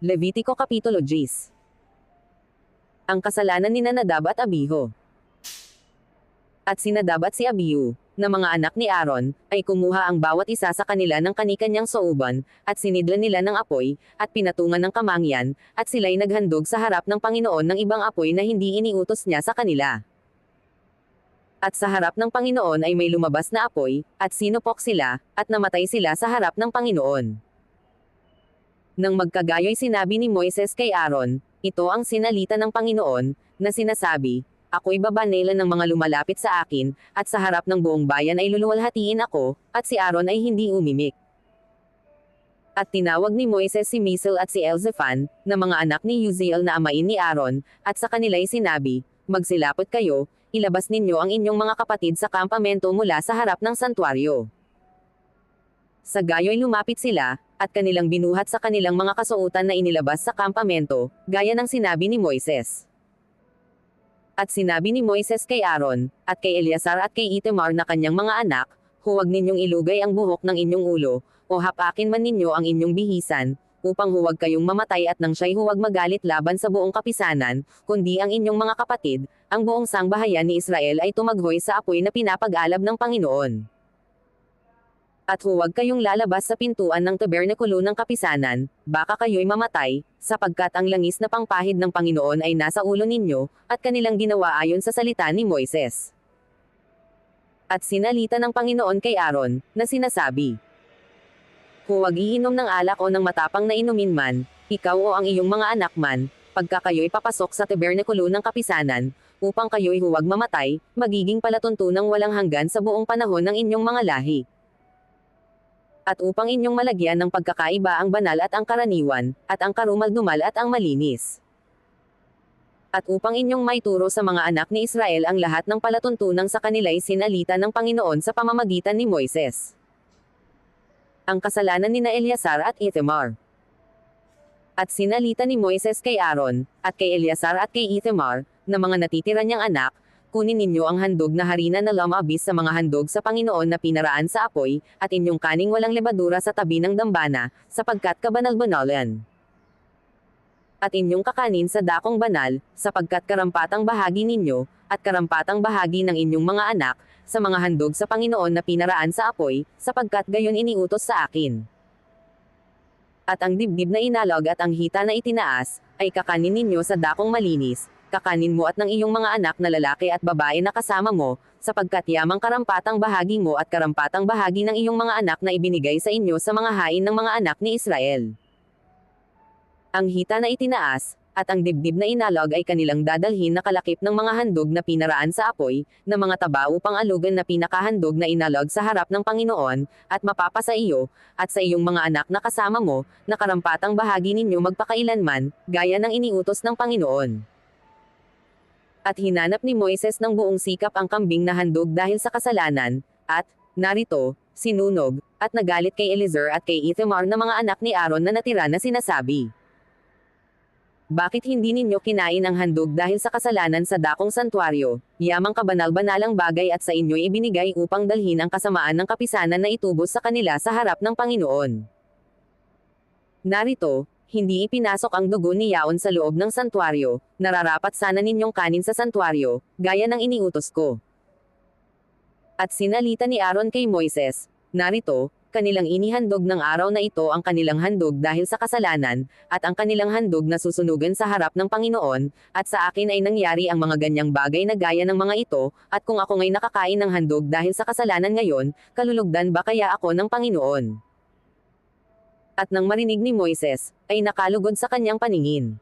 Levitico Kapitulo 10. Ang kasalanan ni Nadab at Abihu. At si Nadab at si Abihu, na mga anak ni Aaron, ay kumuha ang bawat isa sa kanila ng kanikanyang souban, at sinidlan nila ng apoy, at pinatungan ng kamangyan, at sila'y naghandog sa harap ng Panginoon ng ibang apoy na hindi iniutos niya sa kanila. At sa harap ng Panginoon ay may lumabas na apoy, at sinupok sila, at namatay sila sa harap ng Panginoon. Nang magkagayoy sinabi ni Moises kay Aaron, ito ang sinalita ng Panginoon, na sinasabi, ako'y babanelan ng mga lumalapit sa akin, at sa harap ng buong bayan ay luluwalhatiin ako, at si Aaron ay hindi umimik. At tinawag ni Moises si Misal at si Elzaphan, na mga anak ni Uziel na amain ni Aaron, at sa kanila'y sinabi, magsilapot kayo, ilabas ninyo ang inyong mga kapatid sa kampamento mula sa harap ng santuaryo. Sa gayo'y lumapit sila, at kanilang binuhat sa kanilang mga kasuotan na inilabas sa kampamento, gaya ng sinabi ni Moises. At sinabi ni Moises kay Aaron, at kay Eleazar at kay Itamar na kanyang mga anak, huwag ninyong ilugay ang buhok ng inyong ulo, o hapakin man ninyo ang inyong bihisan, upang huwag kayong mamatay at nang siya'y huwag magalit laban sa buong kapisanan, kundi ang inyong mga kapatid, ang buong sangbahayan ni Israel ay tumaghoy sa apoy na pinapag-alab ng Panginoon. At huwag kayong lalabas sa pintuan ng tabernakulo ng kapisanan, baka kayo'y mamatay, sapagkat ang langis na pangpahid ng Panginoon ay nasa ulo ninyo, at kanilang ginawa ayon sa salita ni Moises. At sinalita ng Panginoon kay Aaron, na sinasabi, huwag iinom ng alak o ng matapang na inumin man, ikaw o ang iyong mga anak man, pagka kayo'y papasok sa tabernakulo ng kapisanan, upang kayo'y huwag mamatay, magiging palatuntunang walang hanggan sa buong panahon ng inyong mga lahi. At upang inyong malagyan ng pagkakaiba ang banal at ang karaniwan, at ang karumal-dumal at ang malinis. At upang inyong maituro sa mga anak ni Israel ang lahat ng palatuntunang sa kanila'y sinalita ng Panginoon sa pamamagitan ni Moises. Ang kasalanan ni Eleazar at Itamar. At sinalita ni Moises kay Aaron, at kay Eleazar at kay Itamar, na mga natitira niyang anak, kunin ninyo ang handog na harina na lumabis sa mga handog sa Panginoon na pinaraan sa apoy, at inyong kaning walang lebadura sa tabi ng dambana, sapagkat kabanal-banalan. At inyong kakanin sa dakong banal, sapagkat karampatang bahagi ninyo, at karampatang bahagi ng inyong mga anak, sa mga handog sa Panginoon na pinaraan sa apoy, sapagkat gayon iniutos sa akin. At ang dibdib na inalog at ang hita na itinaas, ay kakanin ninyo sa dakong malinis, kakanin mo at ng iyong mga anak na lalaki at babae na kasama mo, sapagkat yamang karampatang bahagi mo at karampatang bahagi ng iyong mga anak na ibinigay sa inyo sa mga hain ng mga anak ni Israel. Ang hita na itinaas, at ang dibdib na inalog ay kanilang dadalhin na kalakip ng mga handog na pinaraan sa apoy, na mga taba upang alugan na pinakahandog na inalog sa harap ng Panginoon, at mapapasa iyo, at sa iyong mga anak na kasama mo, na karampatang bahagi ninyo magpakailanman, gaya ng iniutos ng Panginoon. At hinanap ni Moises ng buong sikap ang kambing na handog dahil sa kasalanan, at, narito, sinunog, at nagalit kay Eleazar at kay Itamar na mga anak ni Aaron na natira na sinasabi, bakit hindi ninyo kinain ang handog dahil sa kasalanan sa dakong santuaryo, yamang kabanal-banalang bagay at sa inyo'y ibinigay upang dalhin ang kasamaan ng kapisanan na itubos sa kanila sa harap ng Panginoon. Narito, hindi ipinasok ang dugo ni Yaon sa loob ng santuaryo, nararapat sana ninyong kanin sa santuaryo, gaya ng iniutos ko. At sinalita ni Aaron kay Moises, narito, kanilang inihandog ng araw na ito ang kanilang handog dahil sa kasalanan, at ang kanilang handog na susunugan sa harap ng Panginoon, at sa akin ay nangyari ang mga ganyang bagay na gaya ng mga ito, at kung ako ngay nakakain ng handog dahil sa kasalanan ngayon, kalulugdan ba kaya ako ng Panginoon? At nang marinig ni Moises, ay nakalugod sa kanyang paningin.